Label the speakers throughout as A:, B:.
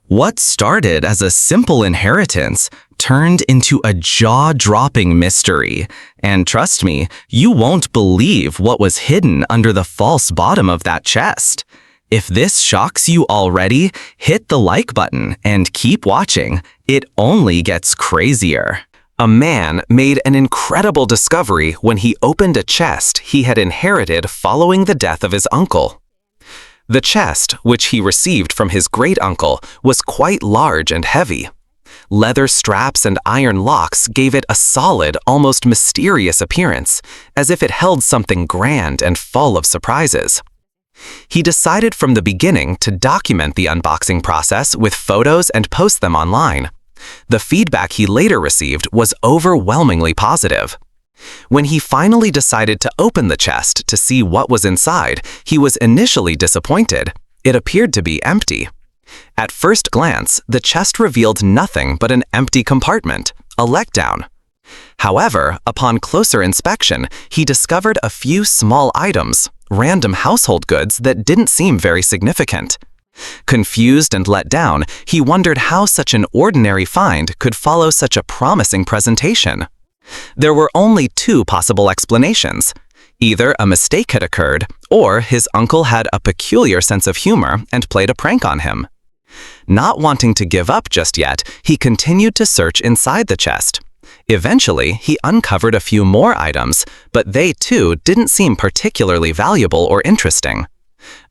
A: What started as a simple inheritance turned into a jaw-dropping mystery. And trust me, you won't believe what was hidden under the false bottom of that chest. If this shocks you already, hit the like button and keep watching. It only gets crazier. A man made an incredible discovery when he opened a chest he had inherited following the death of his uncle. The chest, which he received from his great-uncle, was quite large and heavy. Leather straps and iron locks gave it a solid, almost mysterious appearance, as if it held something grand and full of surprises. He decided from the beginning to document the unboxing process with photos and post them online. The feedback he later received was overwhelmingly positive. When he finally decided to open the chest to see what was inside, he was initially disappointed. It appeared to be empty. At first glance, the chest revealed nothing but an empty compartment, a letdown. However, upon closer inspection, he discovered a few small items, random household goods that didn't seem very significant. Confused and let down, he wondered how such an ordinary find could follow such a promising presentation. There were only two possible explanations. Either a mistake had occurred, or his uncle had a peculiar sense of humor and played a prank on him. Not wanting to give up just yet, he continued to search inside the chest. Eventually, he uncovered a few more items, but they too didn't seem particularly valuable or interesting.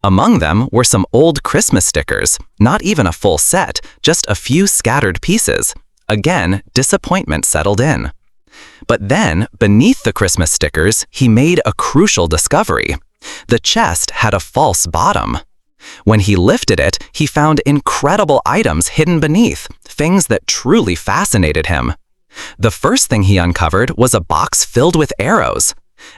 A: Among them were some old Christmas stickers, not even a full set, just a few scattered pieces. Again, disappointment settled in. But then, beneath the Christmas stickers, he made a crucial discovery. The chest had a false bottom. When he lifted it, he found incredible items hidden beneath, things that truly fascinated him. The first thing he uncovered was a box filled with arrows.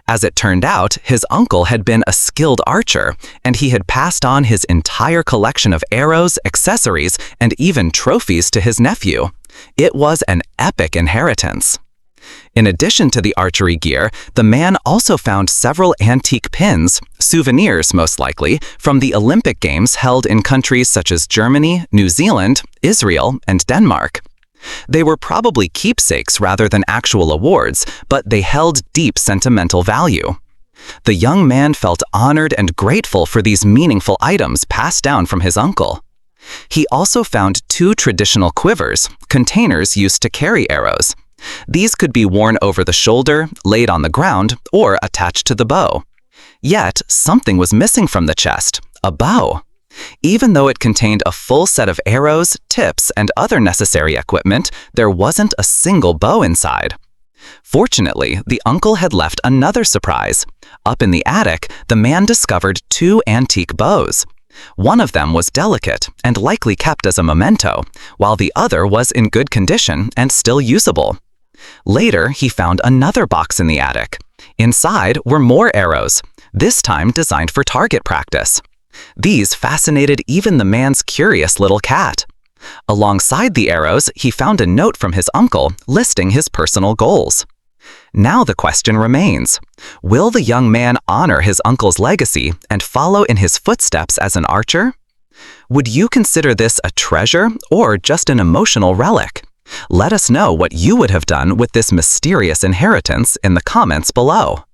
A: As it turned out, his uncle had been a skilled archer, and he had passed on his entire collection of arrows, accessories, and even trophies to his nephew. It was an epic inheritance. In addition to the archery gear, the man also found several antique pins, souvenirs most likely, from the Olympic Games held in countries such as Germany, New Zealand, Israel, and Denmark. They were probably keepsakes rather than actual awards, but they held deep sentimental value. The young man felt honored and grateful for these meaningful items passed down from his uncle. He also found two traditional quivers, containers used to carry arrows. These could be worn over the shoulder, laid on the ground, or attached to the bow. Yet, something was missing from the chest, a bow. Even though it contained a full set of arrows, tips, and other necessary equipment, there wasn't a single bow inside. Fortunately, the uncle had left another surprise. Up in the attic, the man discovered two antique bows. One of them was delicate and likely kept as a memento, while the other was in good condition and still usable. Later, he found another box in the attic. Inside were more arrows, this time designed for target practice. These fascinated even the man's curious little cat. Alongside the arrows, he found a note from his uncle listing his personal goals. Now the question remains, will the young man honor his uncle's legacy and follow in his footsteps as an archer? Would you consider this a treasure or just an emotional relic? Let us know what you would have done with this mysterious inheritance in the comments below.